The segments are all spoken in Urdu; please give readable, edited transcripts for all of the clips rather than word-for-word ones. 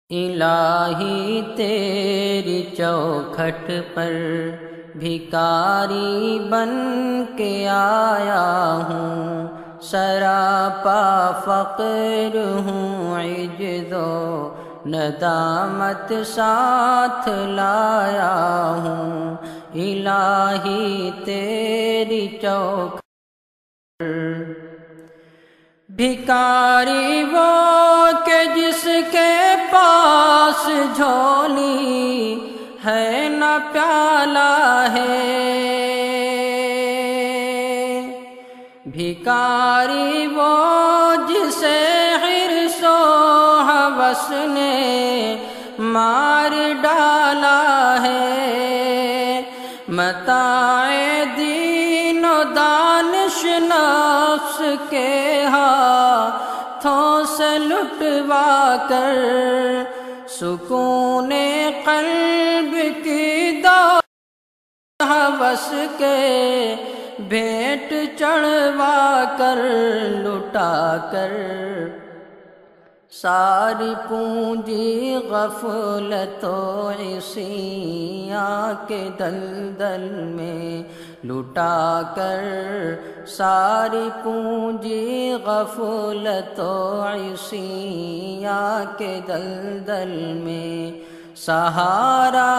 الہی تیری چوکھٹ پر بھکاری بن کے آیا ہوں، سراپا فقر ہوں، عجز و ندامت ساتھ لایا ہوں۔ الہی تیری چوکھٹ پر بھکاری وہ کہ جس کے پاس جھولی ہے نہ پیالہ ہے، بھکاری وہ جسے حرص و ہوس نے مار ڈالا ہے، متاع دین و دانش نفس کے ہاتھوں سے لٹوا کر، سکون قلب کی دولت ہوس کے بھیٹ چڑھوا کر، لٹا کر ساری پونجی غفلت و عصیاں کے دلدل میں، لٹا کر ساری پونجی غفلت و عصیاں کے دلدل میں، سہارا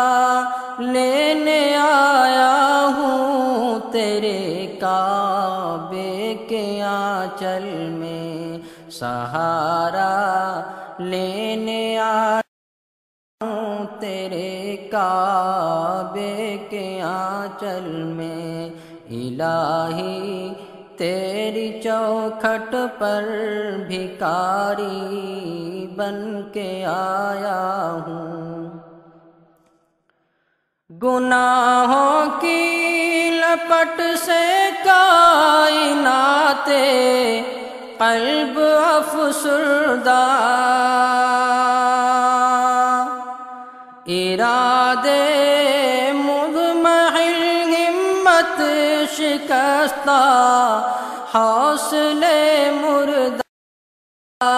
لینے آیا ہوں تیرے کعبے کے آنچل میں، سہارا لینے آیا ہوں تیرے کعبے کے آنچل میں۔ الہی تیری چوکھٹ پر بھکاری بن کے آیا ہوں، گناہوں کی لپٹ سے کائنات قلب افسردہ، ارادے مضمحل ہمت شکستہ، حوصلے مردہ،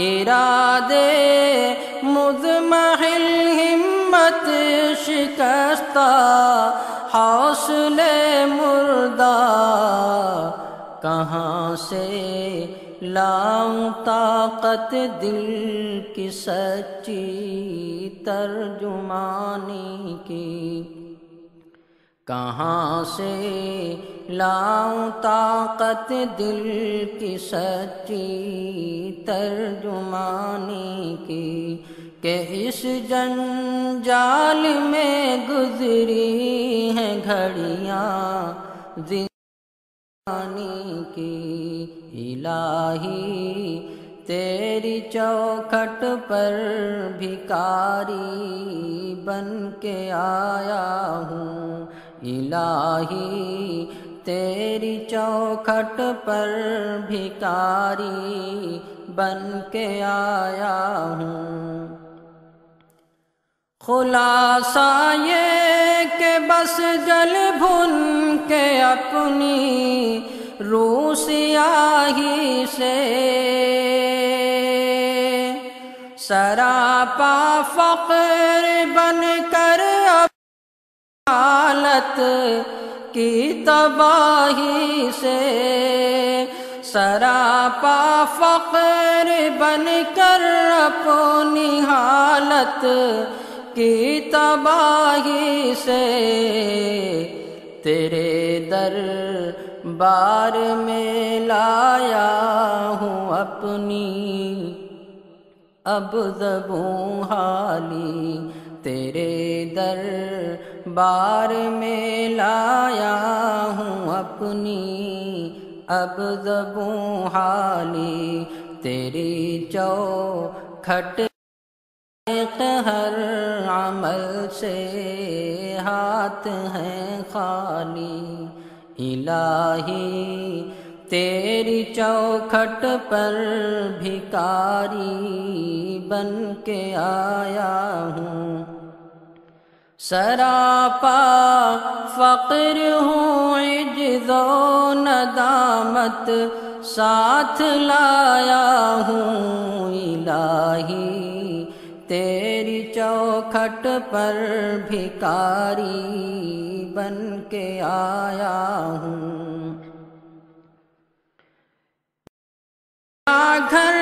ارادے مضمحل ہمت شکستہ، حوصلے مردہ، کہاں سے لاؤں طاقت دل کی سچی ترجمانی کی، کہاں سے لاؤں طاقت دل کی سچی ترجمانی کی، کہ اس جنجال میں گزری ہیں گھڑیاں زندگانی کی۔ الہی تیری چوکھٹ پر بھکاری بن کے آیا ہوں، الہی تیری چوکھٹ پر بھکاری بن کے آیا ہوں۔ خلاصہ یہ کہ بس جل بھن کے اپنی روح سیاہی سے، سراپا فقر بن کر حالت کی تباہی سے، سراپا فقر بن کر اپنی حالت کی تباہی سے، تیرے در بار میں لایا ہوں اپنی اب زبوں حالی، تیرے در بار میں لایا ہوں اپنی اب زبوں حالی، تیری چوکھٹ ہر عمل سے ہاتھ ہیں خالی، الہی تیری چوکھٹ پر بھکاری بن کے آیا ہوں، سراپا فقر ہوں، عجز و ندامت ساتھ لایا ہوں، الہی تیری چوکھٹ پر بھکاری بن کے آیا ہوں۔ گھر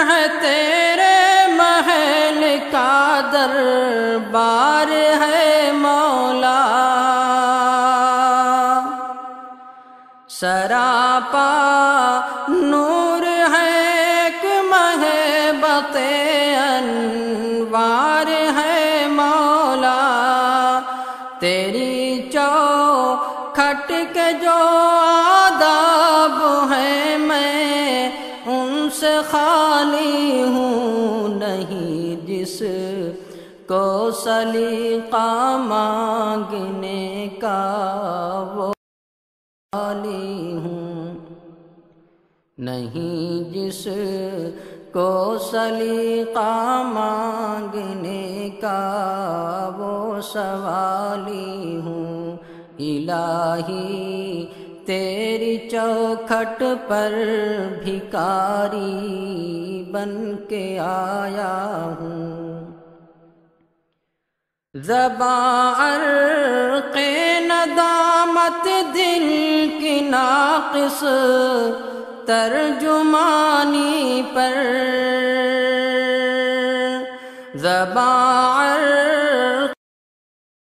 ہے تیرے محل کا دربار ہے مولا، سراپا نور ہے ایک محبت انوار ہے مولا، تیری چوکھٹ کے جو آداب ہیں میں ان سے خالی ہوں، نہیں جس کو سلیقہ مانگنے کا وہ خالی ہوں، نہیں جس کو سلیقہ مانگنے کا وہ سوالی ہوں۔ الہی تیری چوکھٹ پر بھکاری بن کے آیا ہوں، زباں عرق ندامت دل کی ناقص ترجمانی پر، زباں عرق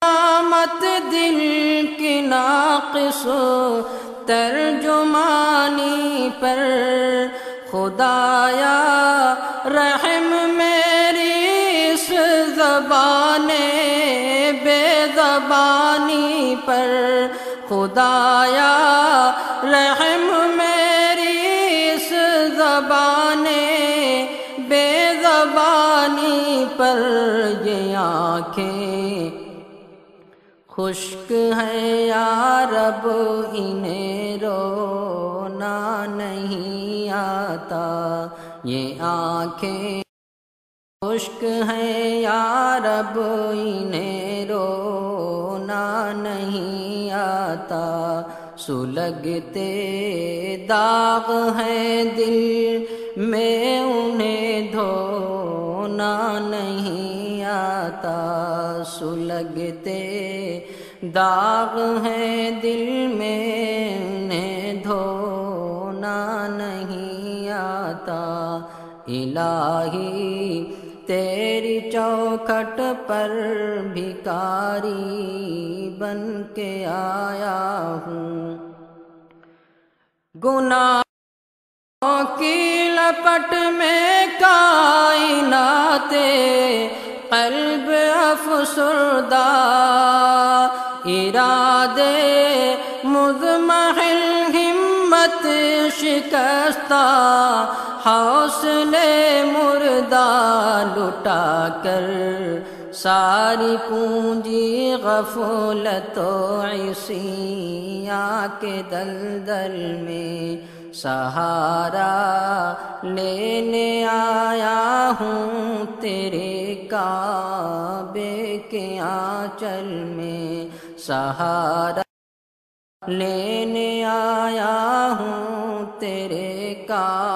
ندامت دل کی ناقص ترجمانی پر، خدایا رحم میری اس زبان بے زبانی پر، خدایا رحم میری اس زبان بے زبانی پر، یہ آنکھیں خشک ہے یا رب انہیں رونا نہیں آتا، یہ آنکھیں خشک ہیں یا رب انہیں رونا نہیں آتا، سلگتے داغ ہیں دل میں انہیں دھونا نہیں آتا، سلگتے داغ ہیں دل میں انہیں دھونا نہیں آتا، الہی تیری چوکھٹ پر بھکاری بن کے آیا ہوں، گناہوں کی لپٹ میں کائنات قلب افسردہ، ارادے مضمحل ہمت شکستہ، حوصلے مردہ لٹا کر ساری پونجی غفلت و عصیاں کے دلدل میں، سہارا لینے آیا ہوں تیرے کعبے کے آنچل میں، سہارا لینے آیا ہوں تیرے کعبے